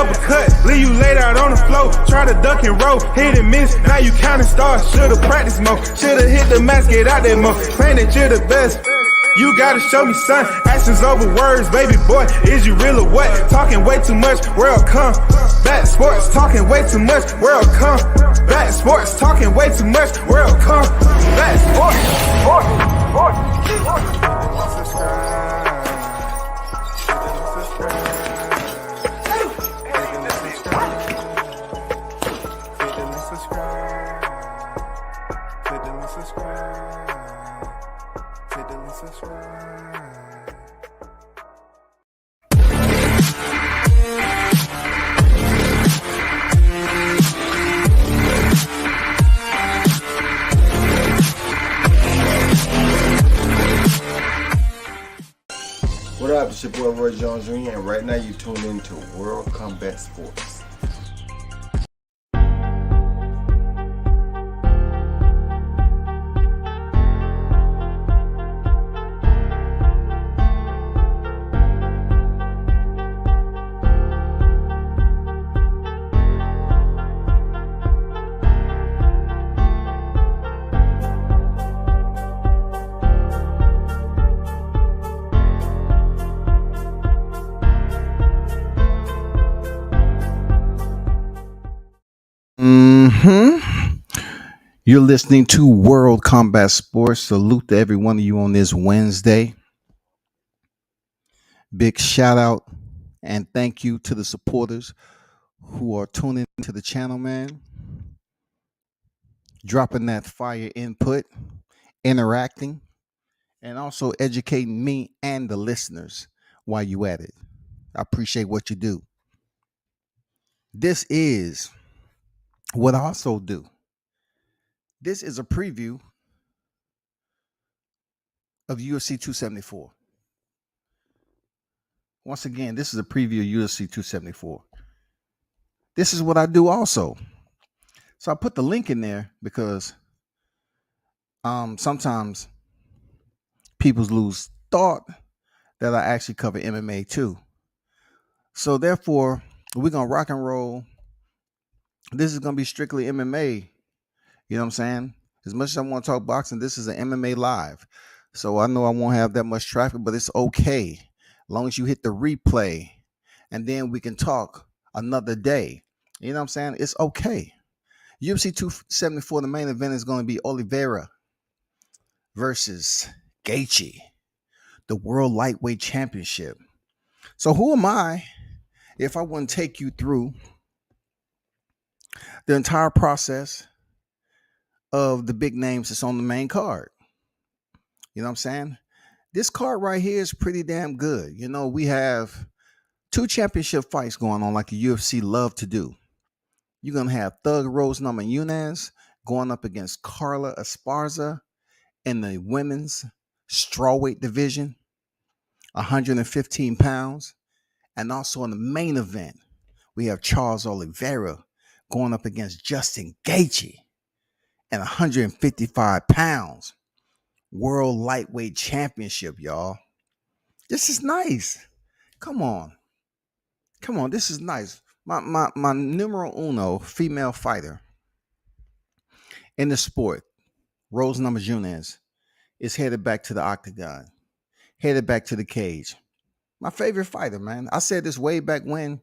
uppercut, leave you laid out on the floor. Try to duck and roll, hit and miss, now you counting stars. Should've practiced more, should've hit the mask, get out there more. Claim that you're the best. You gotta show me, son. Actions over words, baby boy. Is you real or what? Talking way too much, world come. Back sports, talking way too much, world come. Back sports, talking way too much, world come. Back What up, it's your boy Roy Jones Jr. and right now you tune in to World Combat Sports. You're listening to World Combat Sports. Salute to every one of you on this Wednesday. Big shout out and thank you to the supporters who are tuning into the channel, man. Dropping that fire input, interacting, and also educating me and the listeners while you at it. I appreciate what you do. This is what I also do. This is a preview of UFC 274. Once again, this is a preview of UFC 274. This is what I do also. So I put the link in there because sometimes people lose thought that I actually cover MMA too. So therefore, we're going to rock and roll. This is going to be strictly MMA. You know what I'm saying? As much as I want to talk boxing, this is an MMA live. So I know I won't have that much traffic, but it's okay. As long as you hit the replay and then we can talk another day. You know what I'm saying? It's okay. UFC 274, the main event is going to be Oliveira versus Gaichy, the World Lightweight Championship. So who am I if I wouldn't take you through the entire process of the big names that's on the main card? You know what I'm saying? This card right here is pretty damn good. You know, we have 2 championship fights going on like the UFC love to do. You're going to have Thug Rose Namajunas going up against Carla Esparza in the women's strawweight division, 115 pounds. And also in the main event, we have Charles Oliveira going up against Justin Gaichy and 155 pounds. World Lightweight Championship, y'all. This is nice. Come on. This is nice. My numero uno female fighter in the sport, Rose Namajunas, is headed back to the octagon, headed back to the cage. My favorite fighter, man. I said this way back when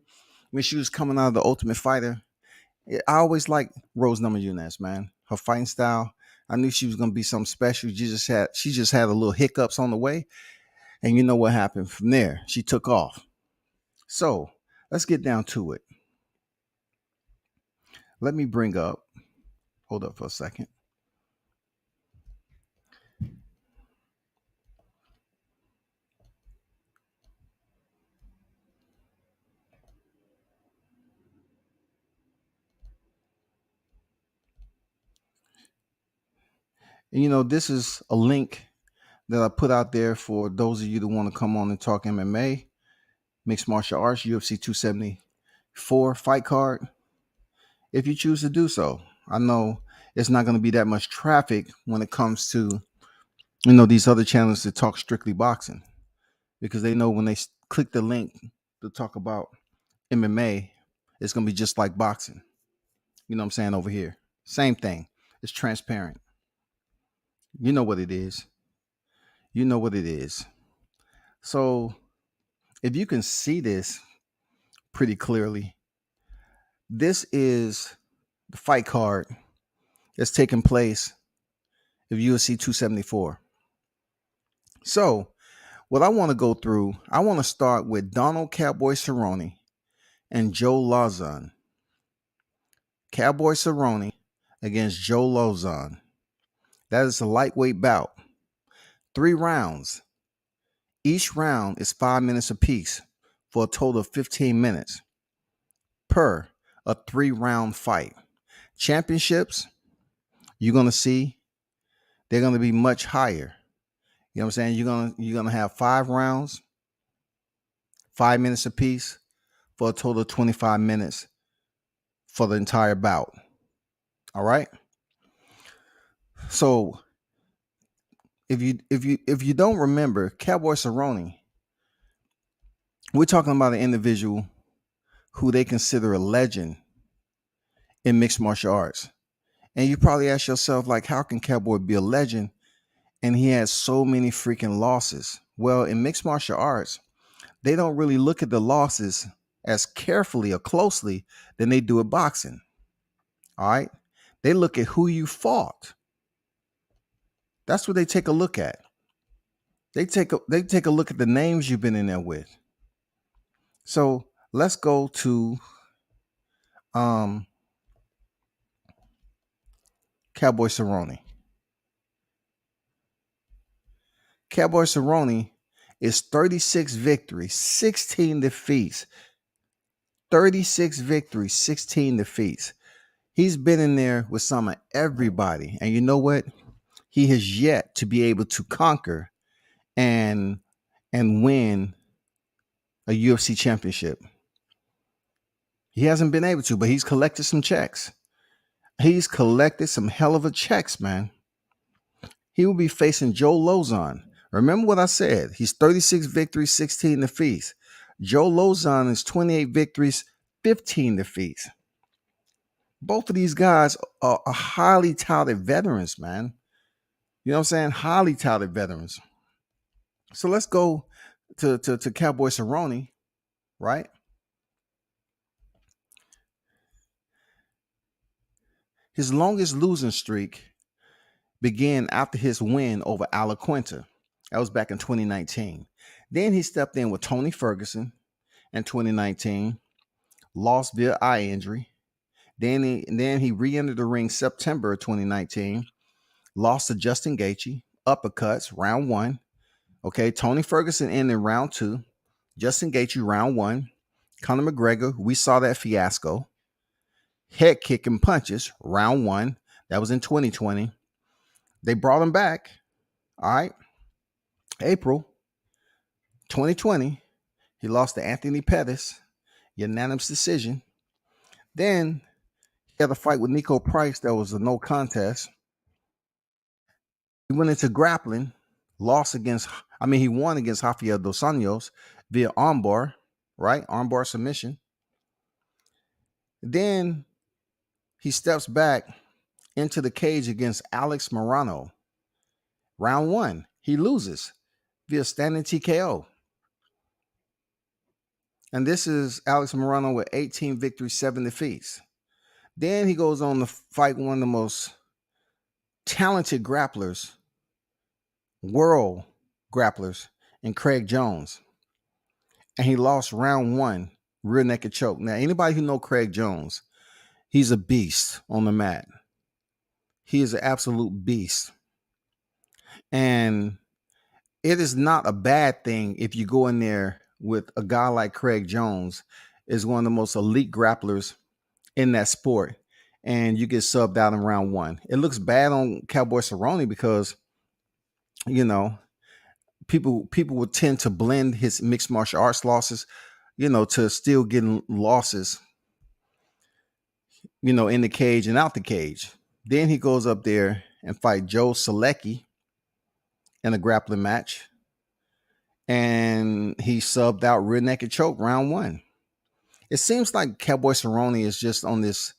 she was coming out of the Ultimate Fighter. I always liked Rose Namajunas, man. Her fighting style. I knew she was going to be something special. She just had a little hiccups on the way. And you know what happened from there? She took off. So let's get down to it. Let me bring up, hold up for a second. And, you know, this is a link that I put out there for those of you that want to come on and talk MMA, mixed martial arts, UFC 274 fight card, if you choose to do so. I know it's not going to be that much traffic when it comes to, you know, these other channels that talk strictly boxing, because they know when they click the link to talk about MMA, it's going to be just like boxing. You know what I'm saying? Over here. Same thing. It's transparent. You know what it is. You know what it is. So if you can see this pretty clearly, this is the fight card that's taking place of UFC 274. So what I want to go through, I want to start with Donald Cowboy Cerrone and Joe Lazan. Cowboy Cerrone against Joe Lazan. That is a lightweight bout. 3 rounds. Each round is 5 minutes apiece for a total of 15 minutes per a 3-round fight. Championships, you're going to see, they're going to be much higher. You know what I'm saying? You're gonna have 5 rounds, 5 minutes apiece for a total of 25 minutes for the entire bout. All right. So if you don't remember, Cowboy Cerrone, we're talking about an individual who they consider a legend in mixed martial arts. And you probably ask yourself, like, how can Cowboy be a legend and he has so many freaking losses? Well, in mixed martial arts, they don't really look at the losses as carefully or closely than they do at boxing. All right. They look at who you fought. That's what they take a look at. They take a look at the names you've been in there with. So let's go to Cowboy Cerrone. Cowboy Cerrone is 36 victories, 16 defeats. 36 victories, 16 defeats. He's been in there with some of everybody. And you know what? He has yet to be able to conquer and win a UFC championship. He hasn't been able to, but he's collected some checks. He's collected some hell of a checks, man. He will be facing Joe Lazan. Remember what I said. He's 36 victories, 16 defeats. Joe Lazan is 28 victories, 15 defeats. Both of these guys are highly touted veterans, man. You know what I'm saying? Highly touted veterans. So let's go to Cowboy Cerrone, right? His longest losing streak began after his win over Alaquenta. That was back in 2019. Then he stepped in with Tony Ferguson in 2019, lost via eye injury. Then he re-entered the ring September 2019, lost to Justin Gaichy, uppercuts, round 1. Okay, Tony Ferguson ended round 2, Justin Gaichy round 1, Conor McGregor, we saw that fiasco, head kicking punches, round 1. That was in 2020. They brought him back. All right. April 2020, he lost to Anthony Pettis, unanimous decision. Then he had a fight with Nico Price that was a no contest. He went into grappling, he won against Rafael Dos Anjos via armbar, right? Armbar submission. Then he steps back into the cage against Alex Moreno. Round 1, he loses via standing TKO. And this is Alex Moreno with 18 victories, 7 defeats. Then he goes on to fight one of the most talented grapplers, world grapplers, in Craig Jones. And he lost round 1, rear naked choke. Now, anybody who know Craig Jones, he's a beast on the mat. He is an absolute beast. And it is not a bad thing if you go in there with a guy like Craig Jones, is one of the most elite grapplers in that sport, and you get subbed out in round 1. It looks bad on Cowboy Cerrone because, you know, people would tend to blend his mixed martial arts losses, to still getting losses, in the cage and out the cage. Then he goes up there and fight Joe Selecki in a grappling match, and he subbed out rear naked choke round 1. It seems like Cowboy Cerrone is just on this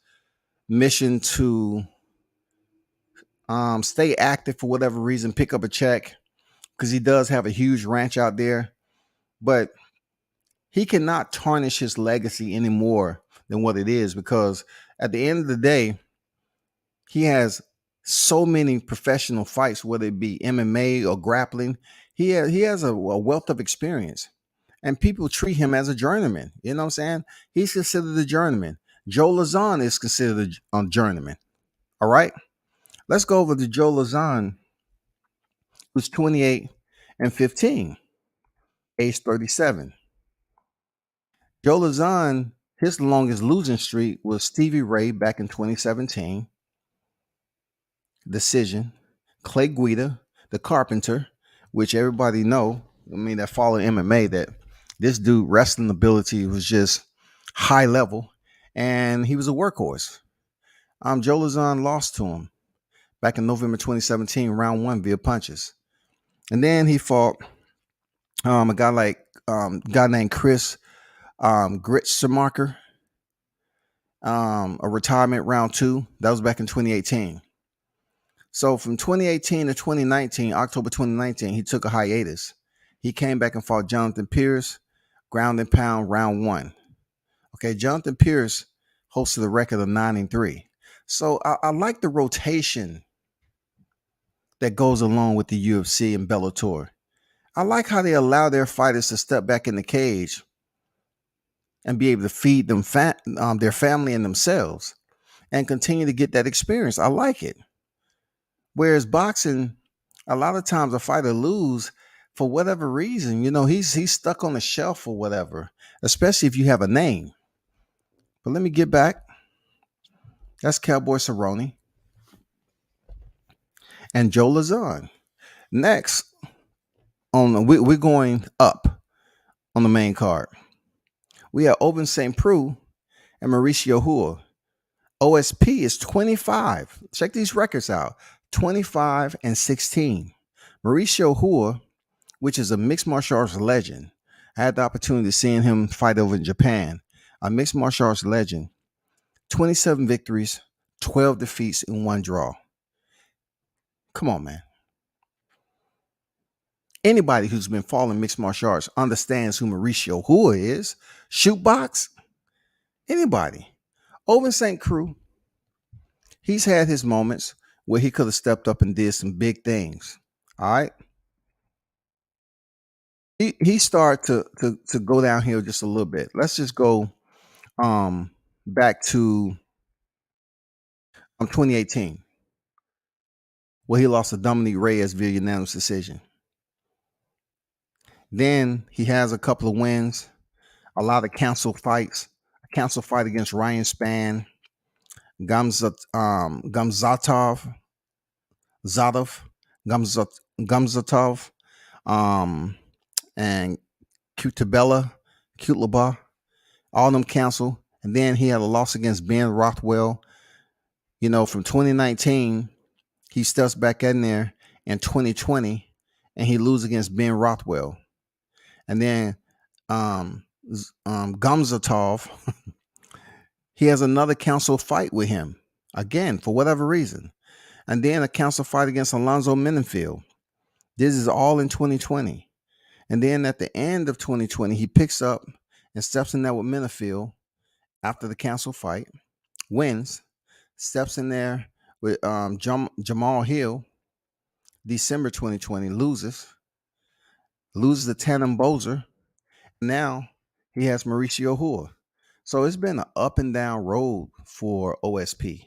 mission to stay active for whatever reason, pick up a check, because he does have a huge ranch out there, but he cannot tarnish his legacy any more than what it is, because at the end of the day, he has so many professional fights, whether it be MMA or grappling. He has a wealth of experience, and people treat him as a journeyman. You know what I'm saying? He's considered a journeyman. Joe Lazan is considered a journeyman. All right, let's go over to Joe Lazan, who's 28 and 15, age 37. Joe Lazan, his longest losing streak was Stevie Ray back in 2017. Decision. Clay Guida, the Carpenter, which everybody know, I mean, that follow MMA, that this dude wrestling ability was just high level, and he was a workhorse. Joe Lazan lost to him back in November 2017, round one via punches. And then he fought a guy named Chris Gritzmarker, a retirement round two. That was back in 2018. So from 2018 to 2019, October 2019, he took a hiatus. He came back and fought Jonathan Pierce, ground and pound, round one. Okay, Jonathan Pierce hosted a record of 9-3. So I like the rotation that goes along with the UFC and Bellator. I like how they allow their fighters to step back in the cage and be able to feed them their family and themselves and continue to get that experience. I like it. Whereas boxing, a lot of times a fighter lose for whatever reason. You know, he's stuck on the shelf or whatever, especially if you have a name. But let me get back. That's Cowboy Cerrone and Joe Lazan. Next, we're going up on the main card. We have Oben St. Preux and Mauricio Hua. OSP is 25. Check these records out. 25 and 16. Mauricio Hua, which is a mixed martial arts legend. I had the opportunity of seeing him fight over in Japan. A mixed martial arts legend. 27 victories, 12 defeats, and 1 draw. Come on, man. Anybody who's been following mixed martial arts understands who Mauricio Hua is. Shoot box. Anybody. Oben St. Preux, he's had his moments where he could have stepped up and did some big things. All right. He started to go downhill just a little bit. Let's just go back to 2018, where he lost to Dominic Reyes via unanimous decision. Then he has a couple of wins, a lot of council fights, a council fight against Ryan Spann, Gamzatov, and Kutlaba, all them cancel. And then he had a loss against Ben Rothwell. You know, from 2019, he steps back in there in 2020, and he loses against Ben Rothwell. And then Gamzatov, he has another council fight with him, again, for whatever reason. And then a council fight against Alonzo Mendenfield. This is all in 2020. And then at the end of 2020, he picks up and steps in there with Mendenfield after the council fight, wins, steps in there with Jamal Hill, December 2020, loses to Tannen Bozer. Now he has Mauricio Hua. So it's been an up and down road for OSP.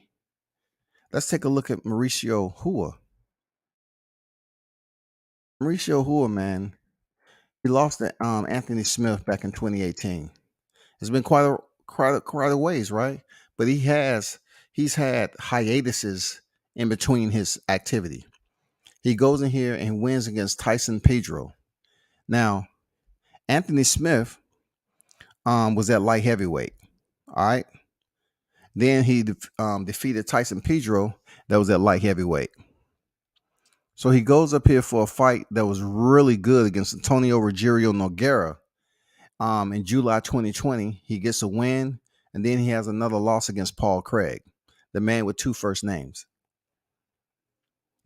Let's take a look at Mauricio Hua. Mauricio Hua, man, he lost to Anthony Smith back in 2018. It's been quite a ways, right? But he's had hiatuses in between his activity. He goes in here and wins against Tyson Pedro. Now, Anthony Smith was at light heavyweight. All right. Then he defeated Tyson Pedro, that was at light heavyweight. So he goes up here for a fight that was really good against Antonio Ruggiero Nogueira In July 2020, he gets a win, and then he has another loss against Paul Craig, the man with two first names.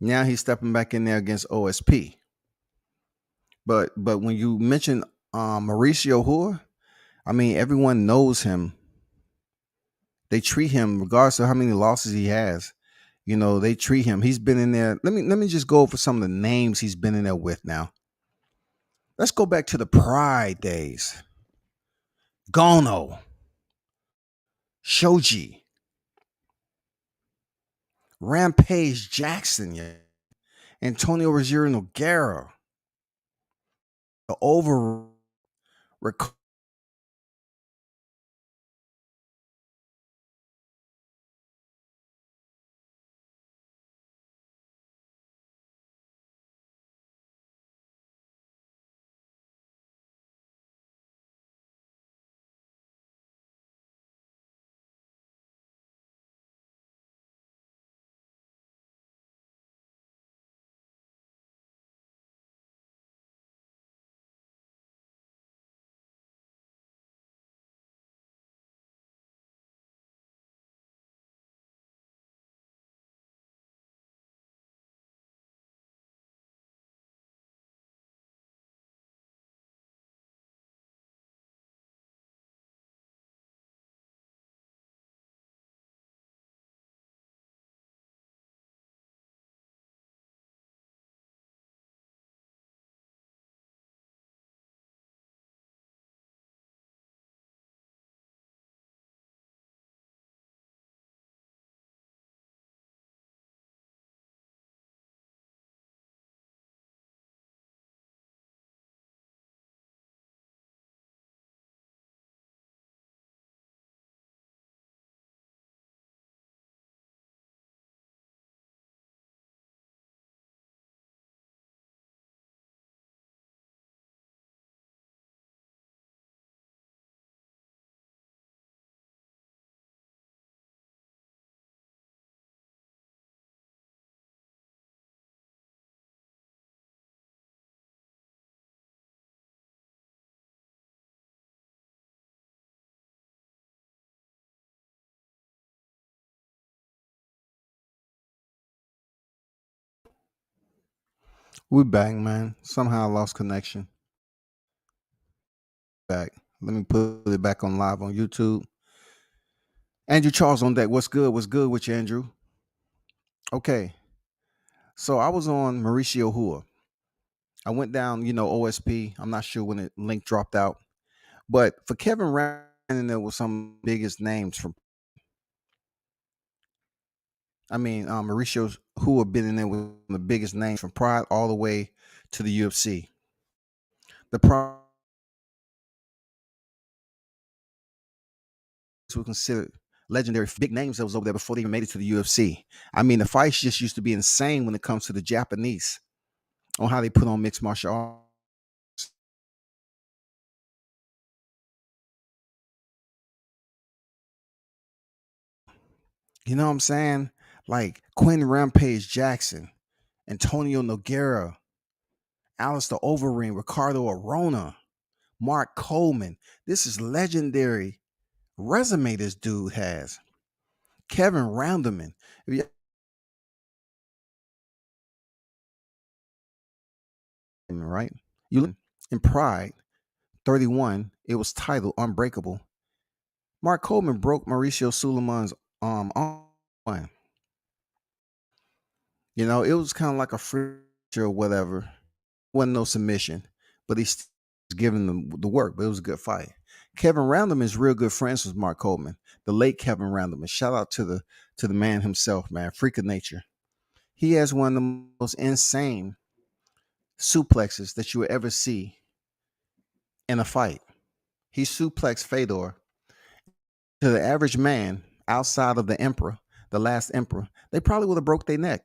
Now he's stepping back in there against OSP. But when you mention Mauricio Hua, I mean, everyone knows him. They treat him, regardless of how many losses he has. You know, they treat him. He's been in there. Let me just go over some of the names he's been in there with now. Let's go back to the Pride days. Gono, Shoji, Rampage Jackson, yeah. Antonio Rosario Nogueira, the over We back, man. Somehow I lost connection. Back. Let me put it back on live on YouTube. Andrew Charles on deck. What's good? What's good with you, Andrew? Okay. So I was on Mauricio Hua. I went down, OSP. I'm not sure when the link dropped out. But for Kevin Randon, there was some biggest names from. I mean, Mauricio Hua been in there with the biggest names from Pride all the way to the UFC. The Pride were considered legendary big names that was over there before they even made it to the UFC. I mean, the fights just used to be insane when it comes to the Japanese on how they put on mixed martial arts. You know what I'm saying? Like Quinn Rampage Jackson, Antonio Nogueira, Alistair Overeem, Ricardo Arona, Mark Coleman. This is legendary resume this dude has. Kevin Rounderman. Right? You in Pride 31, it was titled Unbreakable. Mark Coleman broke Mauricio Suleiman's arm. You know, it was kind of like a free or whatever. Wasn't no submission, but he's giving them the work. But it was a good fight. Kevin Rounderman is real good friends with Mark Coleman, the late Kevin Rounderman. Shout out to the man himself, man, freak of nature. He has one of the most insane suplexes that you will ever see in a fight. He suplexed Fedor. To the average man outside of the emperor, the last emperor, they probably would have broke their neck.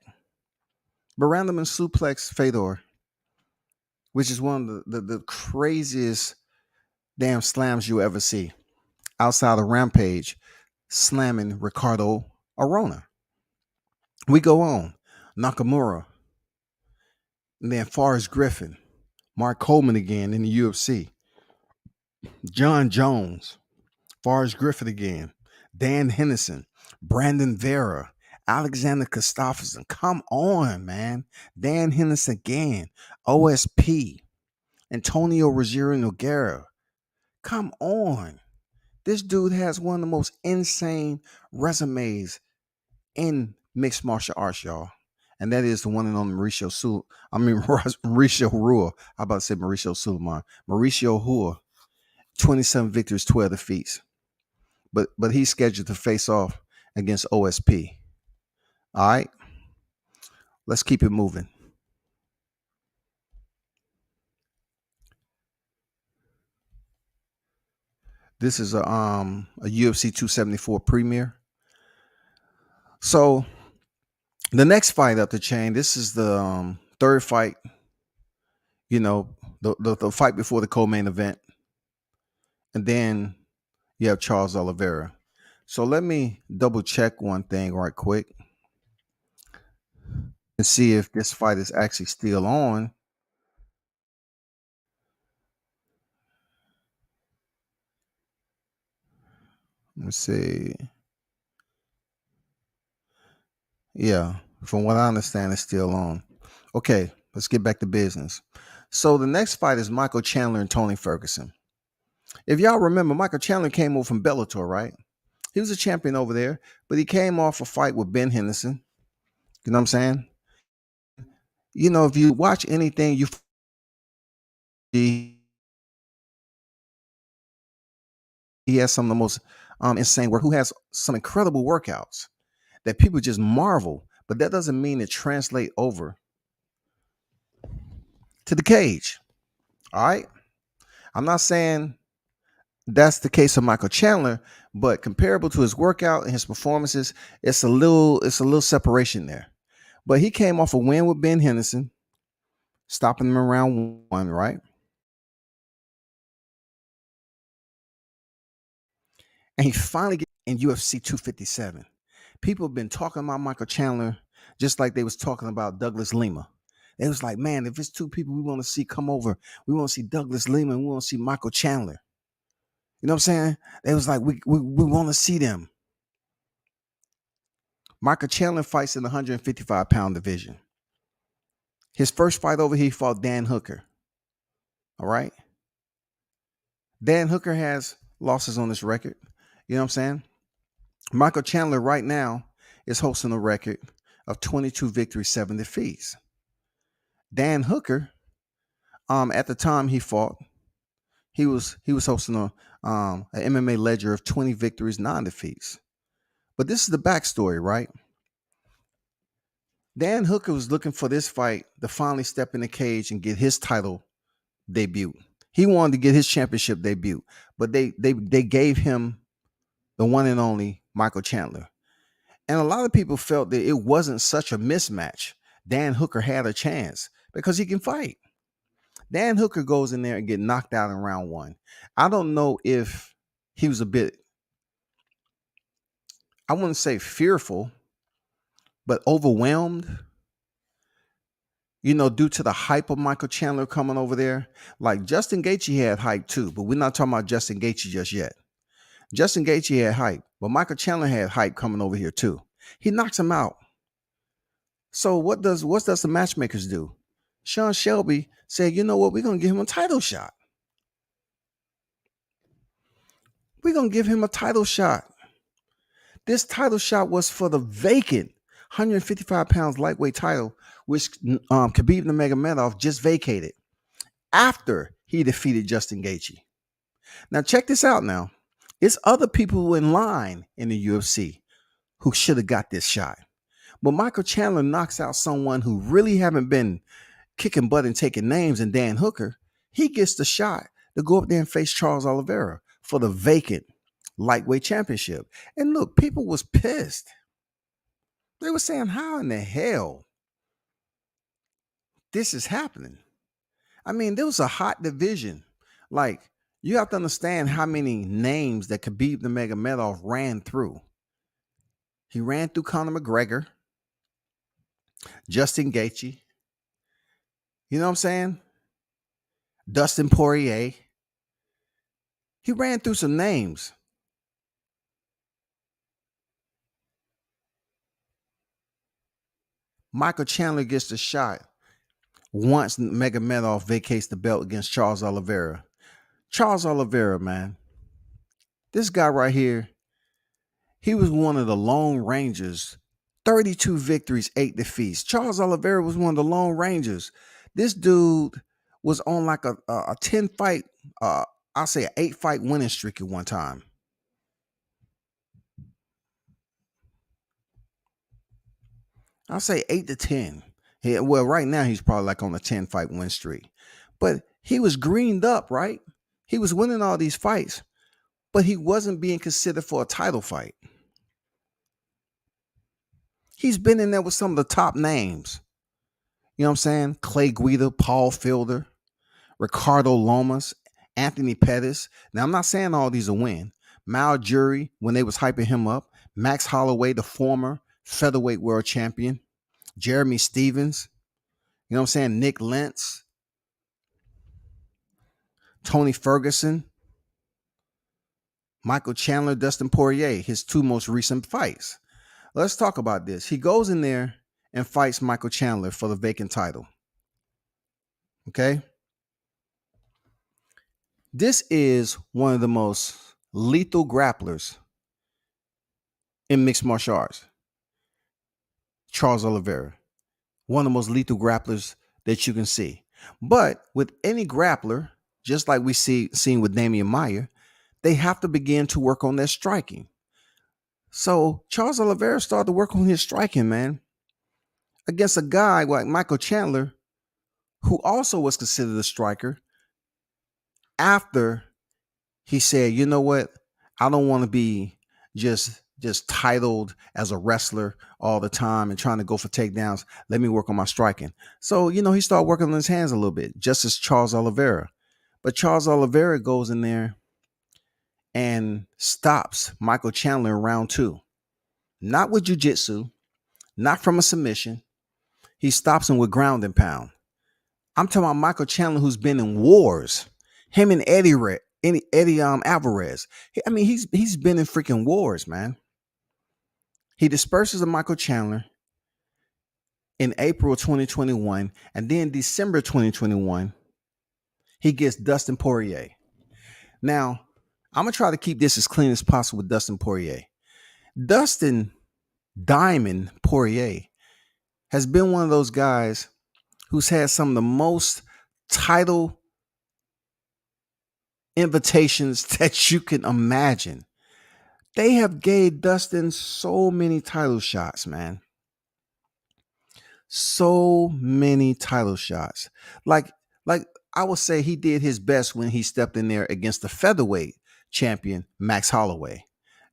But Rounderman suplexed Fedor, which is one of the craziest damn slams you'll ever see. Outside of Rampage, slamming Ricardo Arona. We go on. Nakamura. And then Forrest Griffin. Mark Coleman again in the UFC. John Jones, Forrest Griffith again, Dan Henderson, Brandon Vera, Alexander Gustafsson. Come on, man. Dan Henderson again, OSP, Antonio Rosario Nogueira. Come on. This dude has one of the most insane resumes in mixed martial arts, y'all. And that is the one and only Mauricio Rua. How about to say Mauricio Suleiman? Mauricio Rua, 27 victories, 12 defeats. But he's scheduled to face off against OSP. All right. Let's keep it moving. This is a UFC 274 premiere. So the next fight up the chain, this is the third fight, you know, the fight before the co-main event. And then you have Charles Oliveira. So let me double check one thing right quick and see if this fight is actually still on. Let's see. Yeah, from what I understand, it's still on. Okay, let's get back to business. So the next fight is Michael Chandler and Tony Ferguson. If y'all remember, Michael Chandler came over from Bellator, right? He was a champion over there, but he came off a fight with Ben Henderson. You know what I'm saying? You know, if you watch anything, you he has some of the most insane work. Who has some incredible workouts that people just marvel, but that doesn't mean it translate over to the cage. All right, I'm not saying that's the case of Michael Chandler, but comparable to his workout and his performances, it's a little separation there. But he came off a win with Ben Henderson, stopping him around one, right? And he finally gets in UFC 257. People have been talking about Michael Chandler just like they was talking about Douglas Lima. It was like, man, if it's two people we want to see come over, we want to see Douglas Lima and we want to see Michael Chandler. You know what I'm saying? It was like, we want to see them. Michael Chandler fights in the 155-pound division. His first fight over, he fought Dan Hooker. All right? Dan Hooker has losses on his record. You know what I'm saying? Michael Chandler right now is hosting a record of 22 victories, 7 defeats. Dan Hooker, at the time he fought, he was hosting an MMA ledger of 20 victories, 9 defeats. But this is the backstory, right? Dan Hooker was looking for this fight to finally step in the cage and get his title debut. He wanted to get his championship debut, but they gave him the one and only Michael Chandler. And a lot of people felt that it wasn't such a mismatch. Dan Hooker had a chance because he can fight. Dan Hooker goes in there and get knocked out in round 1. I don't know if he was a bit, I wouldn't say fearful, but overwhelmed, you know, due to the hype of Michael Chandler coming over there. Like Justin Gaichy had hype too, but we're not talking about Justin Gaichy just yet. Justin Gaichy had hype, but Michael Chandler had hype coming over here too. He knocks him out. So what does the matchmakers do? Sean Shelby said, you know what, we're going to give him a title shot. We're going to give him a title shot. This title shot was for the vacant 155 pounds lightweight title, which Khabib Nurmagomedov just vacated after he defeated Justin Gaethje. Now check this out now. It's other people in line in the UFC who should have got this shot. But Michael Chandler knocks out someone who really haven't been kicking butt and taking names, and Dan Hooker. He gets the shot to go up there and face Charles Oliveira for the vacant lightweight championship. And look, people was pissed. They were saying, how in the hell this is happening? I mean, there was a hot division. Like, you have to understand how many names that Khabib Nurmagomedov ran through. He ran through Conor McGregor, Justin Gaethje, you know what I'm saying? Dustin Poirier. He ran through some names. Michael Chandler gets the shot once Magomedov vacates the belt against Charles Oliveira. Charles Oliveira, man. This guy right here, he was one of the Lone Rangers. 32 victories, 8 defeats. Charles Oliveira was one of the Lone Rangers. This dude was on like a 10 fight, I'll say an 8 fight winning streak at one time. I'll say 8 to 10. Well, right now he's probably like on a 10 fight win streak. But he was greened up, right? He was winning all these fights, but he wasn't being considered for a title fight. He's been in there with some of the top names. You know what I'm saying? Clay Guida, Paul Fielder, Ricardo Lomas, Anthony Pettis. Now, I'm not saying all these will win. Mal Jury, when they was hyping him up. Max Holloway, the former featherweight world champion. Jeremy Stevens. You know what I'm saying? Nick Lentz. Tony Ferguson. Michael Chandler, Dustin Poirier, his 2 most recent fights. Let's talk about this. He goes in there and fights Michael Chandler for the vacant title. Okay? This is one of the most lethal grapplers in mixed martial arts. Charles Oliveira. One of the most lethal grapplers that you can see. But with any grappler, just like we seen with Damian Maia, they have to begin to work on their striking. So Charles Oliveira started to work on his striking, man, against a guy like Michael Chandler, who also was considered a striker, after he said, you know what, I don't want to be just titled as a wrestler all the time and trying to go for takedowns. Let me work on my striking. So, he started working on his hands a little bit, just as Charles Oliveira. But Charles Oliveira goes in there and stops Michael Chandler in round 2. Not with jiu-jitsu, not from a submission. He stops him with ground and pound. I'm talking about Michael Chandler, who's been in wars. Him and Eddie Alvarez. He's been in freaking wars, man. He disperses of Michael Chandler in April 2021, and then December 2021, he gets Dustin Poirier. Now, I'm gonna try to keep this as clean as possible with Dustin Poirier. Dustin Diamond Poirier has been one of those guys who's had some of the most title invitations that you can imagine. They have gave Dustin so many title shots, man. So many title shots. Like I would say he did his best when he stepped in there against the featherweight champion, Max Holloway.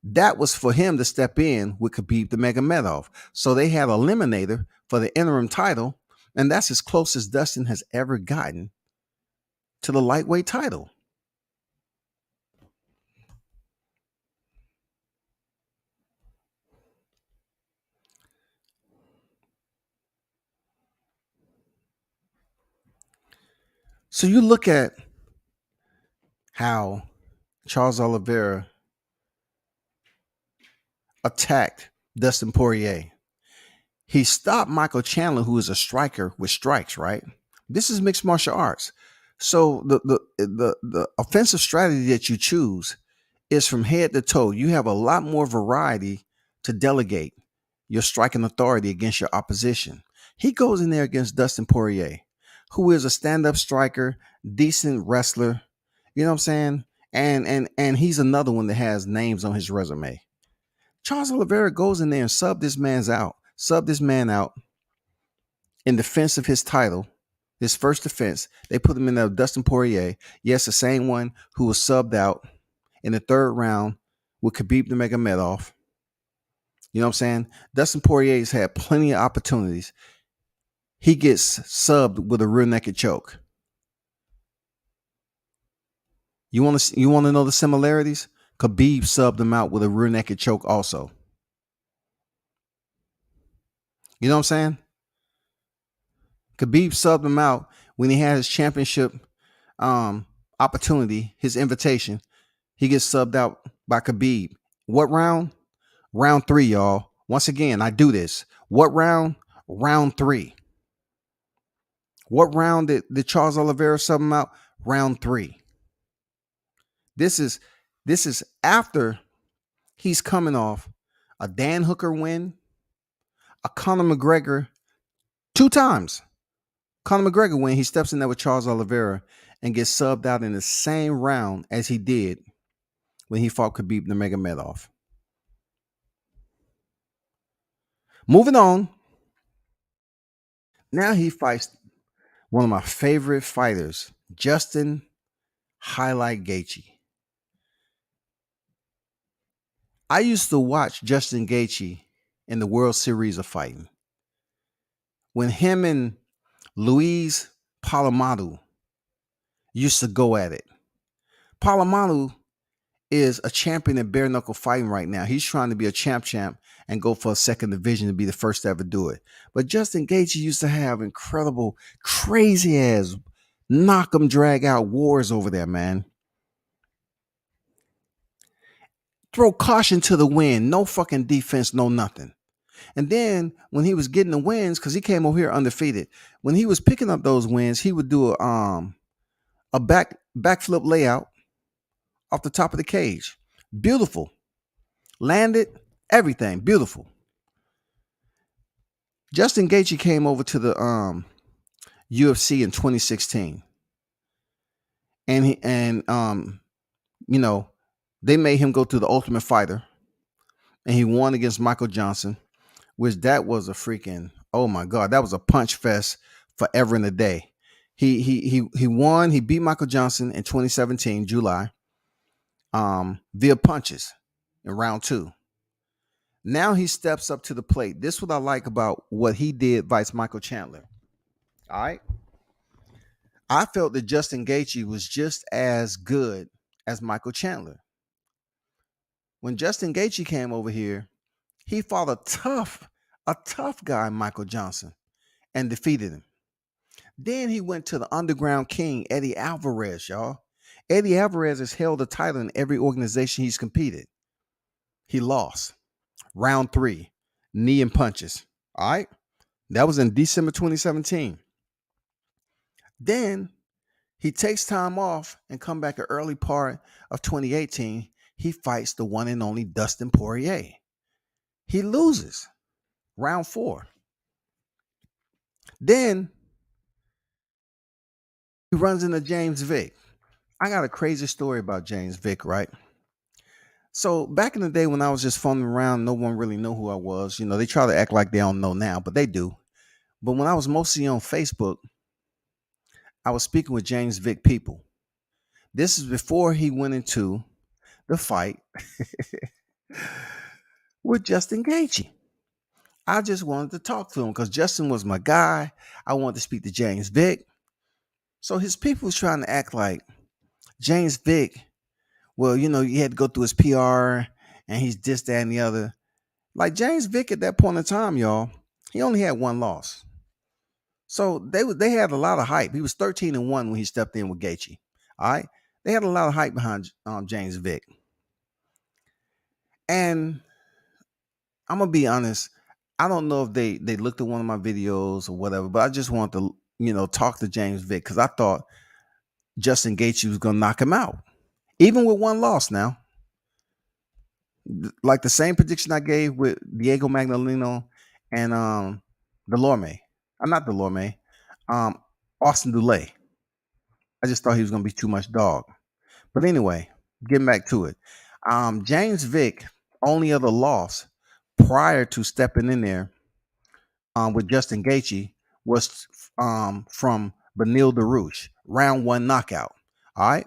That was for him to step in with Khabib the Magomedov. So they had an eliminator for the interim title, and that's as close as Dustin has ever gotten to the lightweight title. So you look at how Charles Oliveira attacked Dustin Poirier. He stopped Michael Chandler, who is a striker with strikes, right? This is mixed martial arts. So the offensive strategy that you choose is from head to toe. You have a lot more variety to delegate your striking authority against your opposition. He goes in there against Dustin Poirier, who is a stand-up striker, decent wrestler. You know what I'm saying? And he's another one that has names on his resume. Charles Oliveira goes in there and sub this man out in defense of his title, his first defense. They put him in there with Dustin Poirier. Yes, the same one who was subbed out in the 3rd round with Khabib Nurmagomedov. You know what I'm saying? Dustin Poirier's had plenty of opportunities. He gets subbed with a rear naked choke. You want to know the similarities? Khabib subbed him out with a rear naked choke also. You know what I'm saying? Khabib subbed him out when he had his championship opportunity, his invitation. He gets subbed out by Khabib. What round? Round 3, y'all. Once again, I do this. What round? Round 3. What round did Charles Oliveira sub him out? Round 3. This is after he's coming off a Dan Hooker win, a Conor McGregor 2 times. Conor McGregor win, he steps in there with Charles Oliveira and gets subbed out in the same round as he did when he fought Khabib Nurmagomedov. Moving on. Now he fights one of my favorite fighters, Justin Highlight Gaichy. I used to watch Justin Gaichy in the World Series of Fighting. When him and Luis Palomado used to go at it. Palomado is a champion in bare knuckle fighting right now. He's trying to be a champ and go for a second division to be the first to ever do it. But Justin Gaethje used to have incredible, crazy ass knock 'em, drag out wars over there, man. Throw caution to the wind. No fucking defense, no nothing. And then when he was getting the wins, because he came over here undefeated, when he was picking up those wins, he would do a backflip layout off the top of the cage. Beautiful. Landed, everything. Beautiful. Justin Gaethje came over to the UFC in 2016. And they made him go through the Ultimate Fighter. And he won against Michael Johnson, which that was a freaking, oh my God, that was a punch fest forever and a day. He won, he beat Michael Johnson in 2017, July, via punches in round 2. Now he steps up to the plate. This is what I like about what he did vice Michael Chandler. All right. I felt that Justin Gaethje was just as good as Michael Chandler. When Justin Gaethje came over here, he fought a tough guy, Michael Johnson, and defeated him. Then he went to the underground king, Eddie Alvarez, y'all. Eddie Alvarez has held the title in every organization he's competed. He lost. Round 3, knee and punches. All right. That was in December 2017. Then he takes time off and come back an early part of 2018. He fights the one and only Dustin Poirier. He loses. Round 4. Then he runs into James Vick. I got a crazy story about James Vick, right? So back in the day when I was just phoning around, no one really knew who I was. They try to act like they don't know now, but they do. But when I was mostly on Facebook, I was speaking with James Vick people. This is before he went into the fight with Justin Gaethje. I just wanted to talk to him because Justin was my guy. I wanted to speak to James Vick. So his people was trying to act like James Vick, well, you had to go through his PR and he's this, that, and the other. Like James Vick at that point in time, y'all, he only had 1 loss. So they had a lot of hype. He was 13-1 when he stepped in with Gaethje. All right. They had a lot of hype behind James Vick. And I'm going to be honest. I don't know if they looked at one of my videos or whatever, but I just wanted to, talk to James Vick because I thought Justin Gaethje was going to knock him out. Even with 1 loss now. Like the same prediction I gave with Diego Magdaleno and Delorme. I'm not Delorme. Austin Dulay. I just thought he was going to be too much dog. But anyway, getting back to it. James Vick, only other loss prior to stepping in there with Justin Gaethje was from Benil Dariush. Round 1 knockout. All right.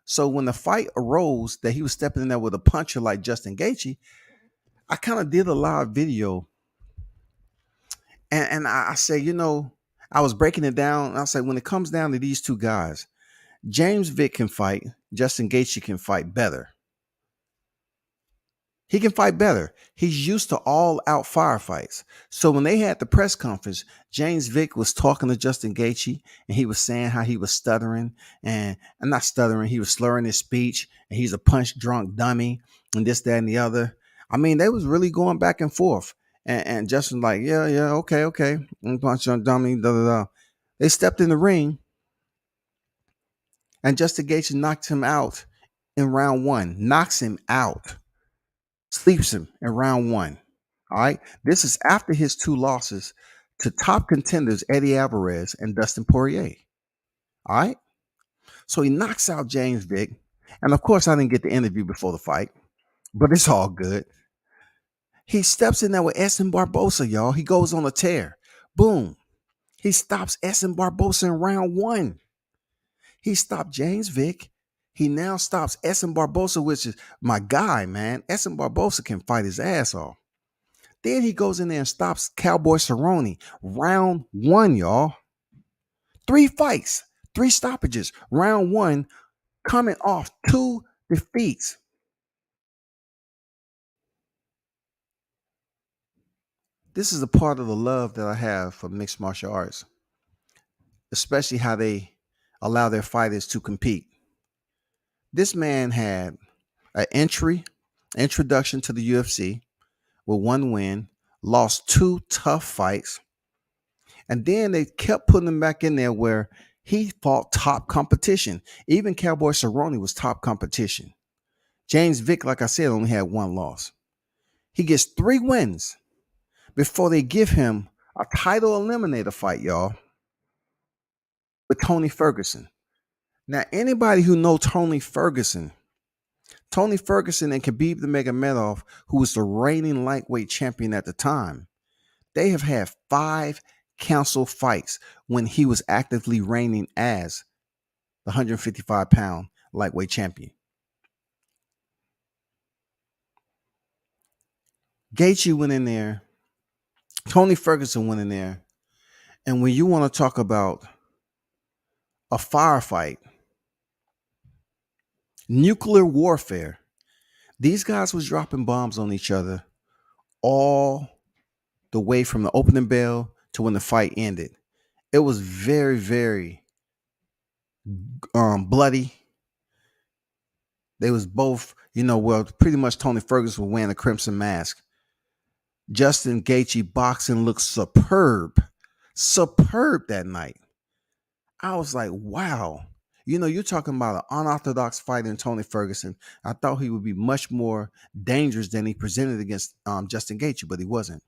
So when the fight arose that he was stepping in there with a puncher like Justin Gaethje, I kind of did a live video. And I say, I was breaking it down. And I said, when it comes down to these 2 guys, James Vick can fight. Justin Gaethje can fight better. He can fight better. He's used to all out firefights. So when they had the press conference, James Vick was talking to Justin Gaethje, and he was saying how he was stuttering and not stuttering. He was slurring his speech, and he's a punch drunk dummy, and this, that, and the other. I mean, they was really going back and forth. And Justin like, yeah, okay. Punch drunk dummy, da da da. They stepped in the ring, and Justin Gaethje knocked him out in round one. Knocks him out. Sleeps him in round one. All right. This is after his two losses to top contenders Eddie Alvarez and Dustin Poirier. All right. So he knocks out James Vick. And of course, I didn't get the interview before the fight, but it's all good. He steps in there with Edson Barbosa, y'all. He goes on a tear. Boom. He stops Edson Barbosa in round one. He stopped James Vick. He now stops Edson Barbosa, which is my guy, man. Edson Barbosa can fight his ass off. Then he goes in there and stops Cowboy Cerrone. Round one, y'all. 3 fights, 3 stoppages. Round one, coming off 2 defeats. This is a part of the love that I have for mixed martial arts, especially how they allow their fighters to compete. This man had an introduction to the UFC with 1 win, lost 2 tough fights, and then they kept putting him back in there where he fought top competition. Even Cowboy Cerrone was top competition. James Vick, like I said, only had 1 loss. He gets 3 wins before they give him a title eliminator fight, y'all, with Tony Ferguson. Now, anybody who knows Tony Ferguson and Khabib Nurmagomedov, who was the reigning lightweight champion at the time, they have had 5 canceled fights when he was actively reigning as the 155-pound lightweight champion. Gaichy went in there. Tony Ferguson went in there. And when you want to talk about a firefight, nuclear warfare, these guys was dropping bombs on each other all the way from the opening bell to when the fight ended. It was very, very bloody. They was both, pretty much Tony Ferguson was wearing a crimson mask. Justin Gaethje boxing looked superb that night. I was like, wow. You're talking about an unorthodox fighter in Tony Ferguson. I thought he would be much more dangerous than he presented against Justin Gaethje, but he wasn't.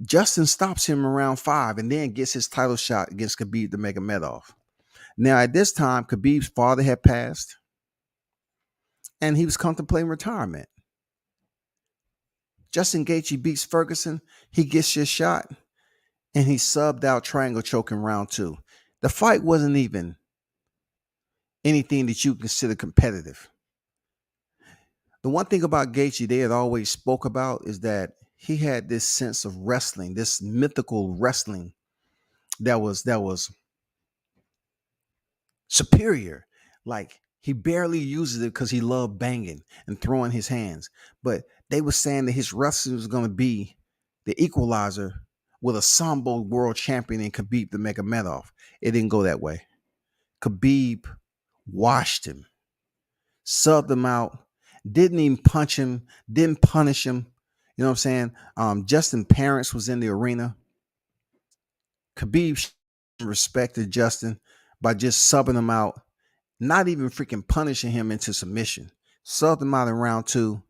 Justin stops him in round 5 and then gets his title shot against Khabib Nurmagomedov. Now, at this time, Khabib's father had passed, and he was contemplating retirement. Justin Gaethje beats Ferguson. He gets his shot, and he subbed out triangle choke in round 2. The fight wasn't even anything that you consider competitive. The one thing about Gaethje they had always spoke about is that he had this sense of wrestling, this mythical wrestling that was superior. Like, he barely uses it because he loved banging and throwing his hands. But they were saying that his wrestling was going to be the equalizer with a Sambo world champion in Khabib Nurmagomedov. It didn't go that way. Khabib washed him, subbed him out, didn't even punch him, didn't punish him. You know what I'm saying? Justin Parents was in the arena. Khabib respected Justin by just subbing him out, not even freaking punishing him into submission. Subbed him out in round 2.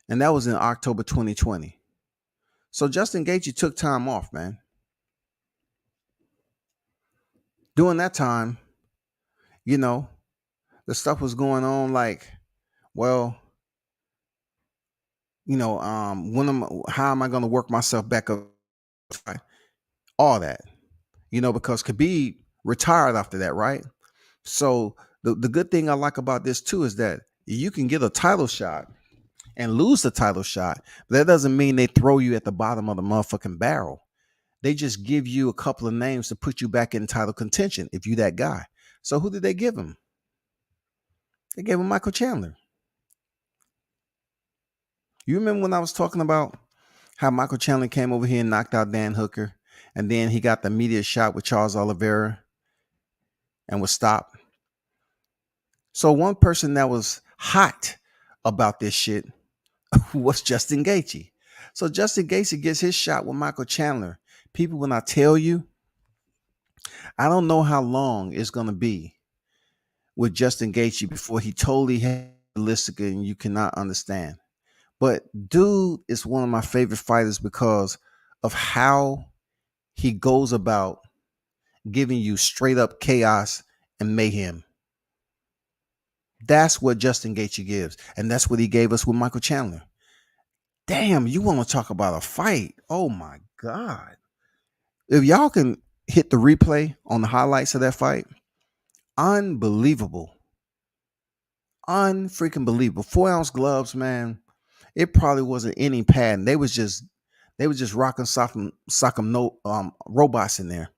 And that was in October 2020. So Justin Gaethje took time off, man. During that time, the stuff was going on like, well, how am I going to work myself back up? All that, because Khabib retired after that, right? So the good thing I like about this too is that you can get a title shot and lose the title shot. But that doesn't mean they throw you at the bottom of the motherfucking barrel. They just give you a couple of names to put you back in title contention if you that guy. So who did they give him? They gave him Michael Chandler. You remember when I was talking about how Michael Chandler came over here and knocked out Dan Hooker, and then he got the immediate shot with Charles Oliveira and was stopped? So one person that was hot about this shit was Justin Gaichy. So Justin Gaichy gets his shot with Michael Chandler. People, when I tell you, I don't know how long it's gonna be with Justin Gaichy before he totally has realistic and you cannot understand. But dude is one of my favorite fighters because of how he goes about giving you straight up chaos and mayhem. That's what Justin Gaethje gives, and that's what he gave us with Michael Chandler. Damn, you want to talk about a fight? Oh my god! If y'all can hit the replay on the highlights of that fight, unbelievable, unfreaking believable. 4-ounce gloves, man. It probably wasn't any padding. They was just rocking sock'em no robots in there.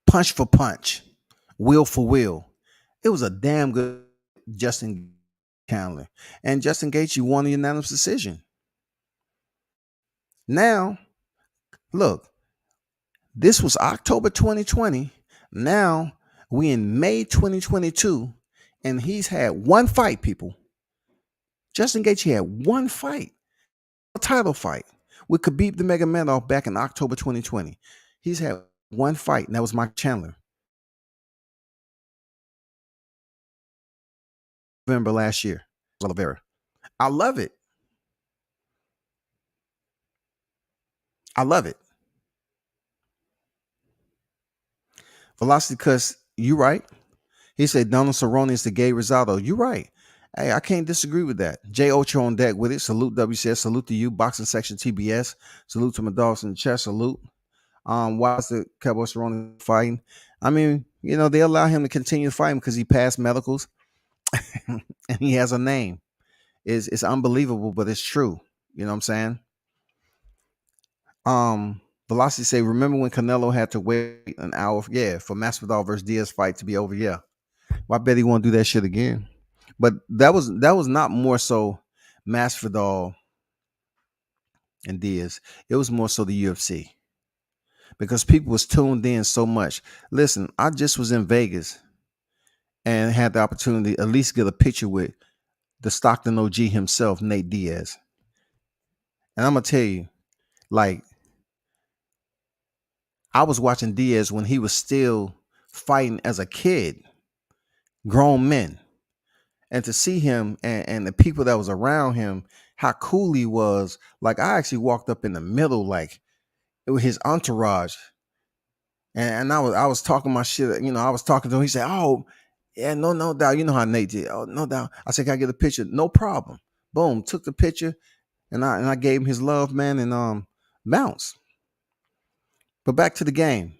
Punch for punch, wheel for wheel. It was a damn good Justin Chandler. And Justin Gaethje won a unanimous decision. Now, look, this was October 2020. Now we in May 2022, and he's had one fight, people. Justin Gaethje had one fight, a title fight with Khabib the Nurmagomedov back in October 2020. He's had one fight, and that was Mike Chandler. November last year, Oliveira. I love it. I love it. Velocity Cuss, you right. He said Donald Cerrone is the gay Rosado. You right. Hey, I can't disagree with that. Jay Ocho on deck with it. Salute WCS. Salute to you. Boxing Section TBS. Salute to my dogs in the chest. Salute. Why is the Cowboy Cerrone fighting? I mean, they allow him to continue fighting because he passed medicals and he has a name. It's unbelievable, but it's true. You know what I'm saying? Velocity say, remember when Canelo had to wait an hour? Yeah, for Masvidal versus Diaz fight to be over. Yeah, well, I bet he won't do that shit again. But that was not more so Masvidal and Diaz. It was more so the UFC because people was tuned in so much. Listen, I just was in Vegas and had the opportunity to at least get a picture with the Stockton OG himself, Nate Diaz. And I'm gonna tell you, like, I was watching Diaz when he was still fighting as a kid, grown men. And to see him and the people that was around him, how cool he was. Like, I actually walked up in the middle, like it was his entourage. And I was talking my shit, I was talking to him. He said, "Oh, yeah, no doubt. You know how Nate did. Oh, no doubt." I said, "Can I get a picture?" No problem. Boom, took the picture, and I gave him his love, man, and bounced. But back to the game.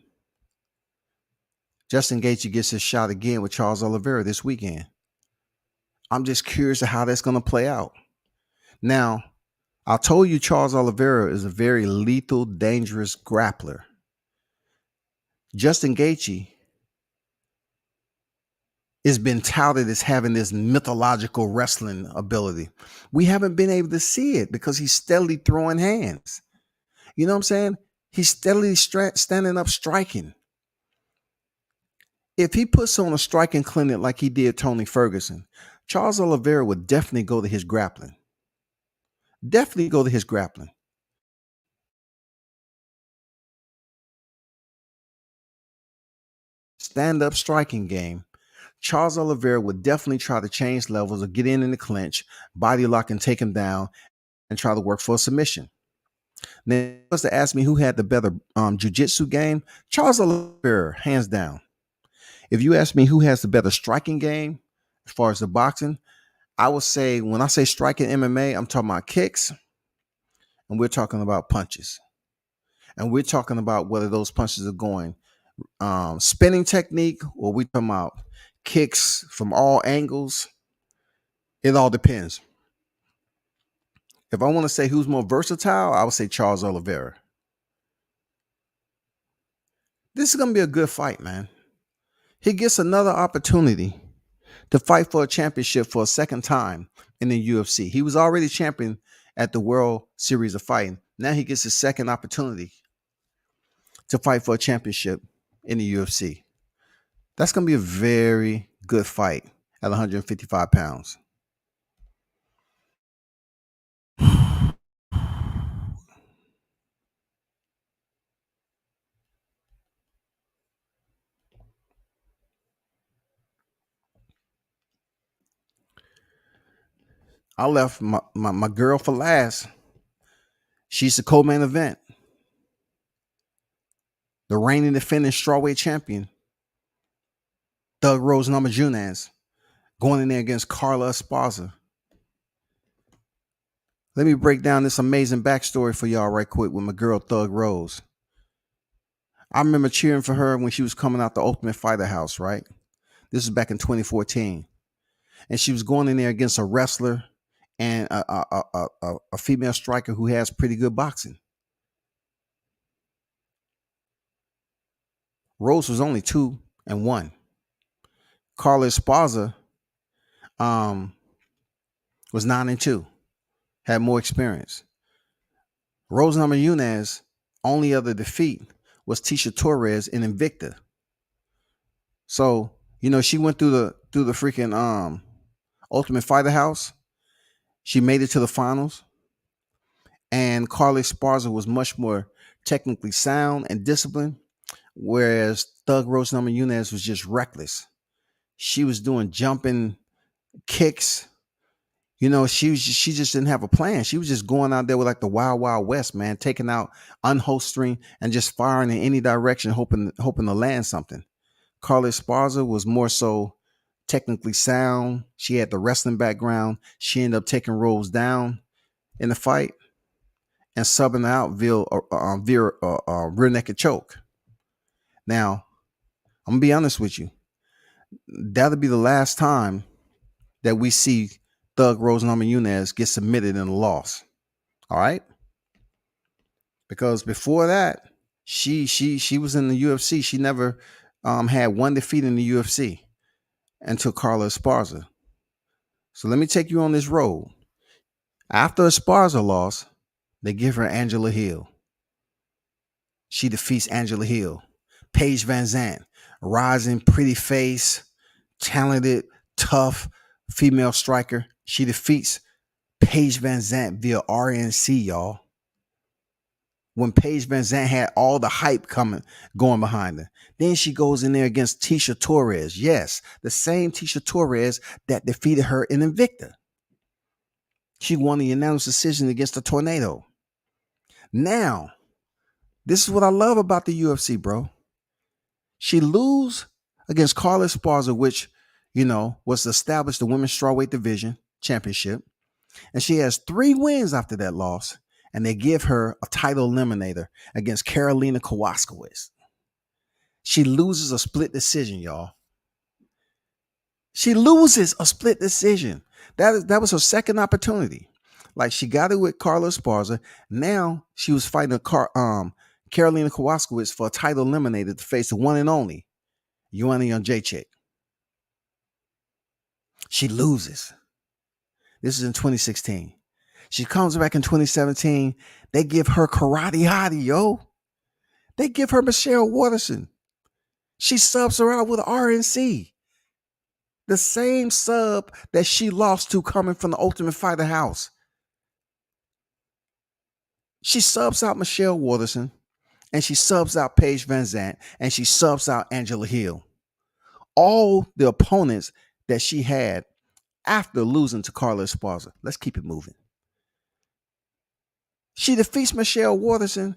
Justin Gaethje gets his shot again with Charles Oliveira this weekend. I'm just curious to how that's going to play out. Now, I told you Charles Oliveira is a very lethal, dangerous grappler. Justin Gaethje has been touted as having this mythological wrestling ability. We haven't been able to see it because he's steadily throwing hands. You know what I'm saying? He's steadily standing up striking. If he puts on a striking clinic like he did Tony Ferguson, Charles Oliveira would definitely go to his grappling. Definitely go to his grappling. Stand-up striking game. Charles Oliveira would definitely try to change levels or get in the clinch, body lock and take him down, and try to work for a submission. Now, if was to ask me who had the better jiu-jitsu game, Charles Oliveira, hands down. If you ask me who has the better striking game as far as the boxing, I would say, when I say striking MMA, I'm talking about kicks, and we're talking about punches. And we're talking about whether those punches are going spinning technique or we're talking about kicks from all angles. It all depends. If I want to say who's more versatile, I would say Charles Oliveira. This is going to be a good fight, man. He gets another opportunity to fight for a championship for a second time in the UFC. He was already champion at the World Series of Fighting. Now he gets his second opportunity to fight for a championship in the UFC. That's going to be a very good fight at 155 pounds. I left my girl for last. She's the co-main event. The reigning defending strawweight champion, Doug Rose Namajunas, going in there against Carla Esparza. Let me break down this amazing backstory for y'all right quick with my girl, Thug Rose. I remember cheering for her when she was coming out the Ultimate Fighter house, right? This was back in 2014. And she was going in there against a wrestler and a female striker who has pretty good boxing. Rose was only 2-1. Carla Esparza was 9-2, had more experience. Rose Namajunas' only other defeat was Tisha Torres in Invicta. So, she went through the freaking Ultimate Fighter house. She made it to the finals. And Carla Esparza was much more technically sound and disciplined, whereas Thug Rose Namajunas was just reckless. She was doing jumping kicks. She just didn't have a plan. She was just going out there with like the Wild Wild West, man, taking out, unholstering, and just firing in any direction, hoping to land something. Carla Esparza was more so technically sound. She had the wrestling background. She ended up taking Rose down in the fight and subbing out via rear naked choke. Now, I'm gonna be honest with you. That'll be the last time that we see Thug Rose Namajunas get submitted in a loss. All right? Because before that, she was in the UFC. She never had one defeat in the UFC until Carla Esparza. So let me take you on this road. After Esparza lost, they give her Angela Hill. She defeats Angela Hill. Paige Vanzant, rising, pretty face, talented, tough female striker. She defeats Paige Vanzant via RNC, y'all. When Paige Vanzant had all the hype going behind her. Then she goes in there against Tisha Torres. Yes, the same Tisha Torres that defeated her in Invicta. She won the unanimous decision against the Tornado. Now, this is what I love about the UFC, bro. She lose against Carla Esparza, which, was established the women's strawweight division championship. And she has 3 wins after that loss. And they give her a title eliminator against Karolina Kowalskiewicz. She loses a split decision, y'all. She loses a split decision. That was her second opportunity. Like, she got it with Carla Esparza. Now she was fighting Karolina Kowalskiewicz for a title eliminator to face the one and only Joanna Jędrzejczyk. She loses. This is in 2016. She comes back in 2017. They give her Karate Hottie, yo. They give her Michelle Waterson. She subs her out with RNC. The same sub that she lost to coming from the Ultimate Fighter house. She subs out Michelle Waterson, and she subs out Paige Vanzant, and she subs out Angela Hill. All the opponents that she had after losing to Carla Esparza. Let's keep it moving. She defeats Michelle Waterson,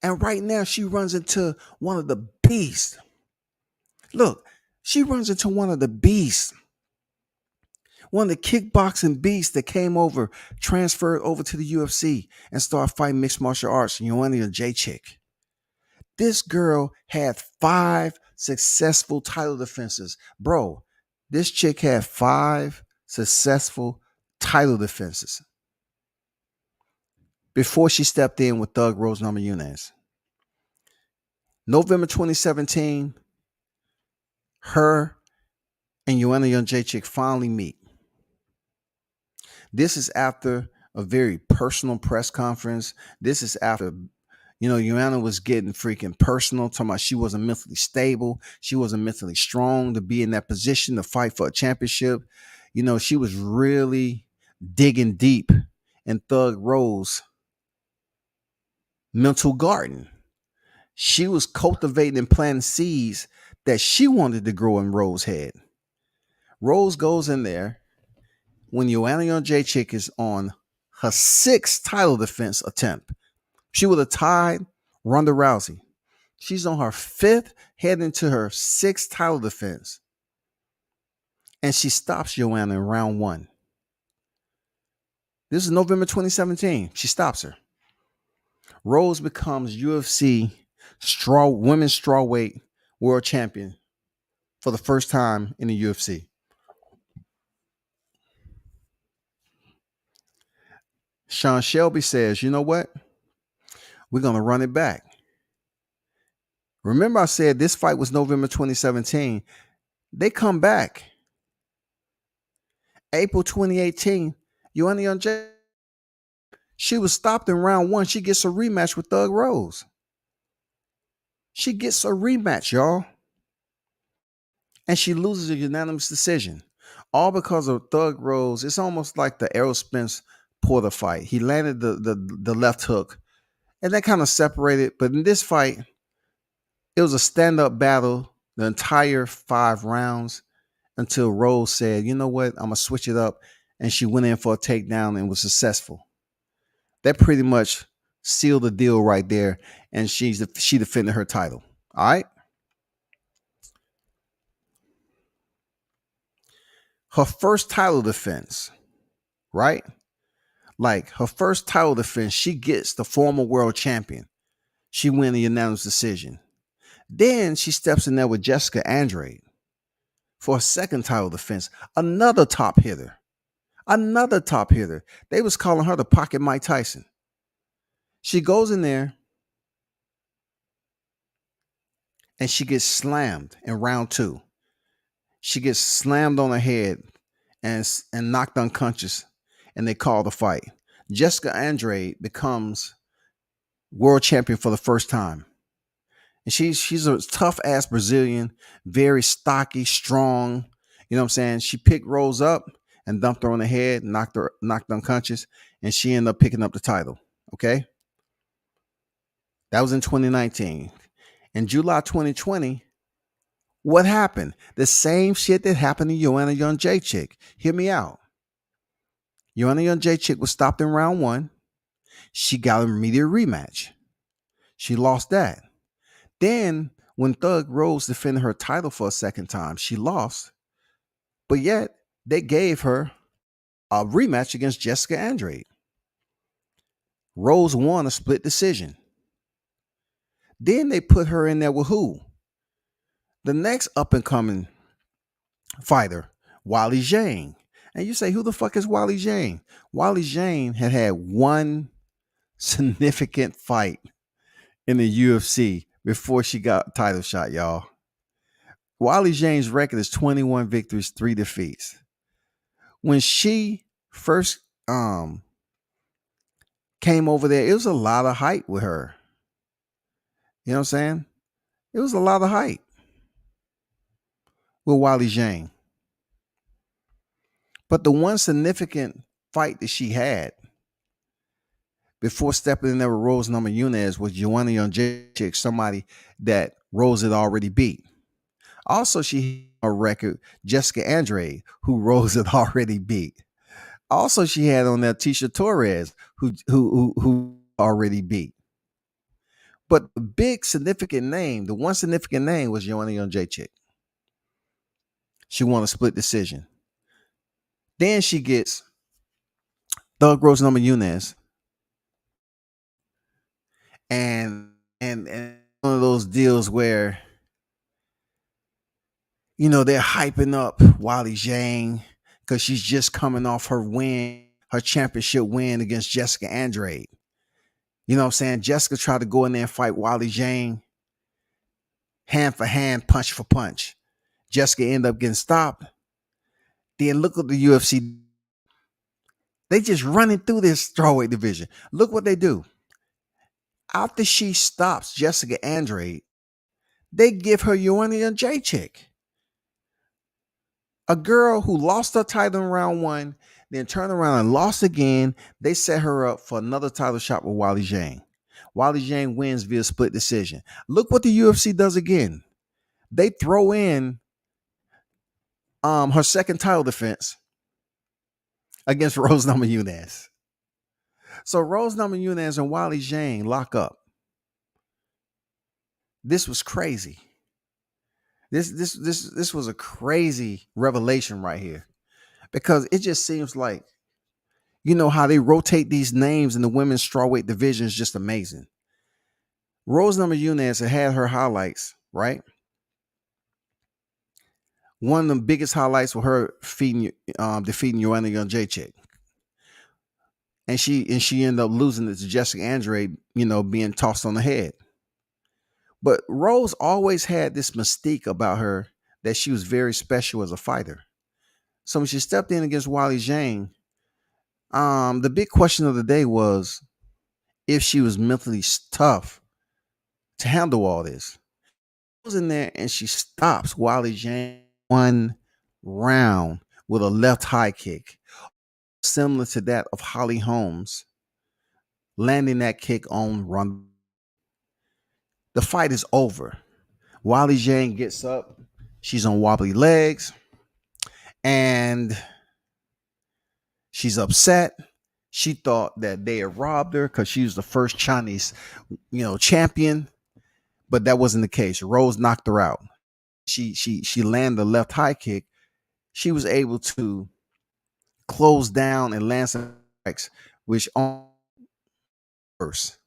and right now she runs into one of the beasts. Look, she runs into one of the beasts. One of the kickboxing beasts that came over, transferred over to the UFC, and started fighting mixed martial arts, Joanna Jędrzejczyk. This girl had 5 successful title defenses. Bro, this chick had 5 successful title defenses before she stepped in with Thug Rose Namajunas. November 2017, her and Joanna Jędrzejczyk finally meet. This is after a very personal press conference. This is after, Joanna was getting freaking personal, talking about she wasn't mentally stable. She wasn't mentally strong to be in that position to fight for a championship. She was really digging deep in Thug Rose' mental garden. She was cultivating and planting seeds that she wanted to grow in Rose's head. Rose goes in there when Joanna Jędrzejczyk is on her sixth title defense attempt. She would have tied Ronda Rousey. She's on her fifth, heading to her sixth title defense. And she stops Joanna in round one. This is November 2017. She stops her. Rose becomes UFC women's strawweight world champion for the first time in the UFC. Sean Shelby says, you know what? We're going to run it back. Remember I said this fight was November 2017. They come back. April 2018, Joanna Jędrzejczyk, she was stopped in round one. She gets a rematch with Thug Rose. She gets a rematch, y'all. And she loses a unanimous decision. All because of Thug Rose. It's almost like the Errol Spence Porter fight. He landed the left hook. And that kind of separated. But in this fight, it was a stand-up battle the entire 5 rounds until Rose said, you know what, I'm going to switch it up. And she went in for a takedown and was successful. That pretty much sealed the deal right there. And she defended her title. All right. Her first title defense, right? Like her first title defense, she gets the former world champion. She wins a unanimous decision. Then she steps in there with Jessica Andrade for a second title defense. Another top hitter. They was calling her the pocket Mike Tyson. She goes in there and she gets slammed in round 2. She gets slammed on her head and knocked unconscious, and they call the fight. Jessica Andrade becomes world champion for the first time. And she's a tough ass Brazilian, very stocky, strong. You know what I'm saying? She picked Rose up and dumped her on the head, knocked unconscious, and she ended up picking up the title. Okay. That was in 2019. In July 2020, what happened? The same shit that happened to Joanna Jędrzejczyk. Hear me out. Joanna Jędrzejczyk was stopped in round 1. She got an immediate rematch. She lost that. Then, when Thug Rose defended her title for a second time, she lost. But yet, they gave her a rematch against Jessica Andrade. Rose won a split decision. Then they put her in there with who? The next up-and-coming fighter, Wally Zhang. And you say, who the fuck is Wally Zhang? Wally Zhang had one significant fight in the UFC before she got a title shot, y'all. Wally Zhang's record is 21 victories, 3 defeats. When she first came over there, it was a lot of hype with her. You know what I'm saying? It was a lot of hype with Wally Zhang. But the one significant fight that she had before stepping in there with Rose Namajunas was Joanna Jędrzejczyk, somebody that Rose had already beat. Also, she had a record, Jessica Andrade, who Rose had already beat. Also, she had on there Tisha Torres, who already beat. But the big significant name, the one significant name was Joanna Jędrzejczyk. She won a split decision. Then she gets Thug Rose Namajunas. And one of those deals where, you know, they're hyping up Wally Zhang because she's just coming off her championship win against Jessica Andrade. You know what I'm saying? Jessica tried to go in there and fight Wally Zhang hand for hand, punch for punch. Jessica ended up getting stopped. Then look at the UFC. They just running through this strawweight division. Look what they do. After she stops Jessica Andrade, they give her Joanna Jacek, a girl who lost her title in round one, then turned around and lost again. They set her up for another title shot with Wally Zhang. Wally Zhang wins via split decision. Look what the UFC does again. They throw in her second title defense against Rose Namajunas. So Rose Namajunas and Wally Zhang lock up. This was crazy. This was a crazy revelation right here, because it just seems like, how they rotate these names in the women's strawweight division is just amazing. Rose Namajunas had her highlights, right? One of the biggest highlights was her defeating Joanna Jacek. And she ended up losing it to Jessica Andrade, being tossed on the head. But Rose always had this mystique about her that she was very special as a fighter. So when she stepped in against Wally Zhang, the big question of the day was if she was mentally tough to handle all this. She goes in there and she stops Wally Zhang one round with a left high kick, similar to that of Holly Holmes, landing that kick on Ronda. The fight is over. Wally Zhang gets up. She's on wobbly legs. And she's upset. She thought that they had robbed her because she was the first Chinese, champion. But that wasn't the case. Rose knocked her out. She landed the left high kick. She was able to close down and land some strikes, which on first.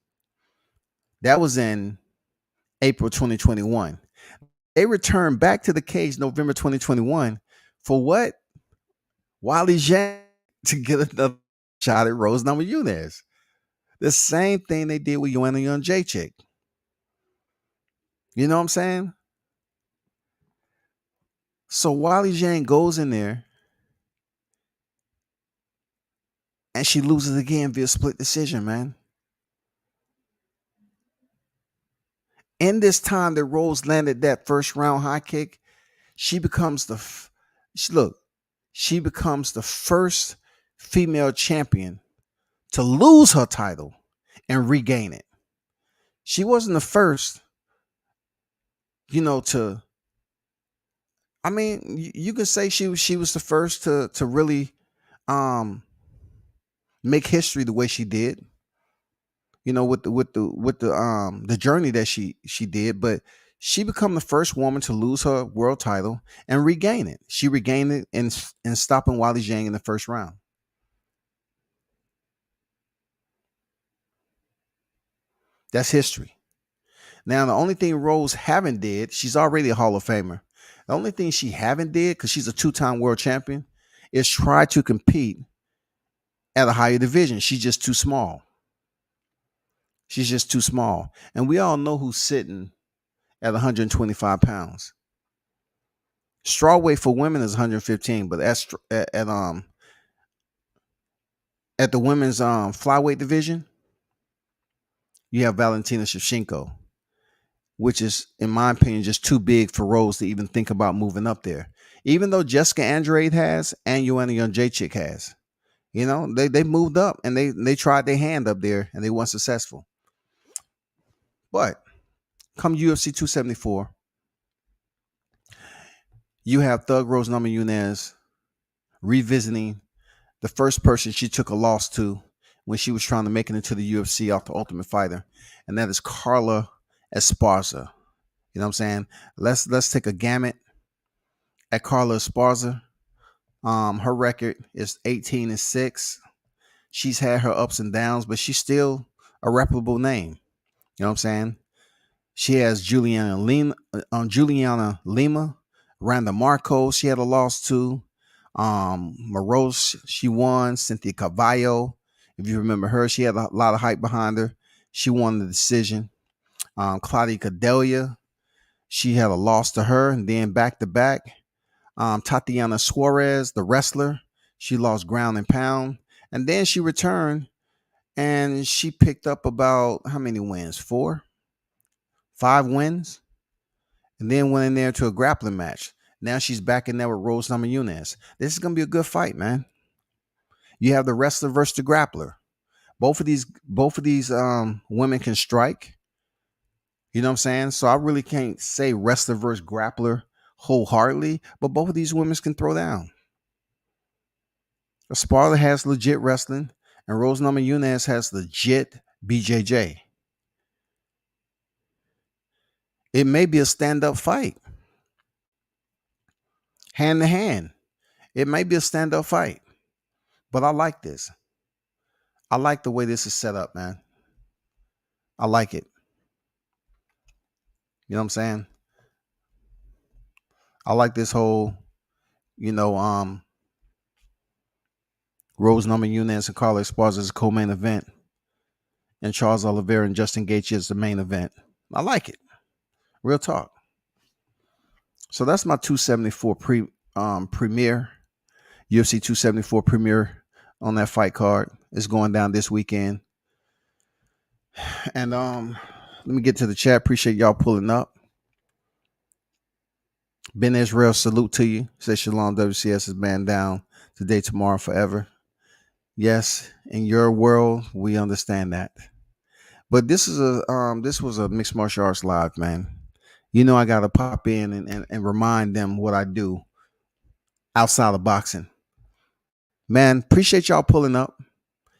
That was in April 2021. They returned back to the cage November 2021 for what? Wally Zhang to get another shot at Rose Namajunas. The same thing they did with Joanna Jacek. You know what I'm saying? So Wally Zhang goes in there and she loses again via split decision, man. In this time that Rose landed that first round high kick, she becomes the first female champion to lose her title and regain it. She wasn't the first, to, I mean, you could say she was the first to really make history the way she did. With the journey that she did, but she became the first woman to lose her world title and regain it. She regained it in stopping Wally Zhang in the first round. That's history. Now, the only thing Rose haven't did, she's already a Hall of Famer. The only thing she haven't did, because she's a 2-time world champion, is try to compete at a higher division. She's just too small. She's just too small. And we all know who's sitting at 125 pounds. Strawweight for women is 115, but at the women's flyweight division, you have Valentina Shevchenko, which is, in my opinion, just too big for Rose to even think about moving up there. Even though Jessica Andrade has and Joanna Jacek has, they moved up and they tried their hand up there and they weren't successful. But come UFC 274, you have Thug Rose Namajunas revisiting the first person she took a loss to when she was trying to make it into the UFC off the Ultimate Fighter, and that is Carla Esparza. You know what I'm saying? Let's take a gamut at Carla Esparza. Her record is 18-6. She's had her ups and downs, but she's still a reputable name. You know what I'm saying? She has Juliana Lima, Randa Marcos. She had a loss to. Morose, she won. Cynthia Carvalho, if you remember her, she had a lot of hype behind her. She won the decision. Claudia Cadelia, she had a loss to her, and then back to back. Tatiana Suarez, the wrestler, she lost ground and pound. And then she returned and she picked up about how many wins? 4, 5 wins. And then went in there to a grappling match. Now she's back in there with Rose Namajunas. This is gonna be a good fight, man. You have the wrestler versus the grappler. Both of these women can strike. You know what I'm saying? So I really can't say wrestler versus grappler wholeheartedly, but both of these women can throw down. Esparza has legit wrestling, and Rose Namajunas has legit BJJ. It may be a stand-up fight. Hand to hand. It may be a stand-up fight. But I like this. I like the way this is set up, man. I like it. You know what I'm saying? I like this whole, Rose Namajunas and Carla Esparza as a co-main event, and Charles Oliveira and Justin Gaichy as the main event. I like it. Real talk. So that's my 274 premiere, UFC 274 premiere on that fight card. It's going down this weekend. And let me get to the chat. Appreciate y'all pulling up. Ben Israel, salute to you. Say Shalom, WCS is man down today, tomorrow, forever. Yes, in your world, we understand that. But this was a mixed martial arts live, man. You know I gotta pop in and remind them what I do outside of boxing. Man, appreciate y'all pulling up.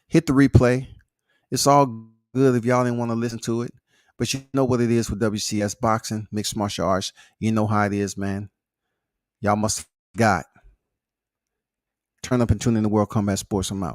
Hit the replay. It's all good if y'all didn't want to listen to it. But you know what it is with WCS boxing, mixed martial arts. You know how it is, man. Y'all must have got. Turn up and tune in to World Combat Sports. I'm out.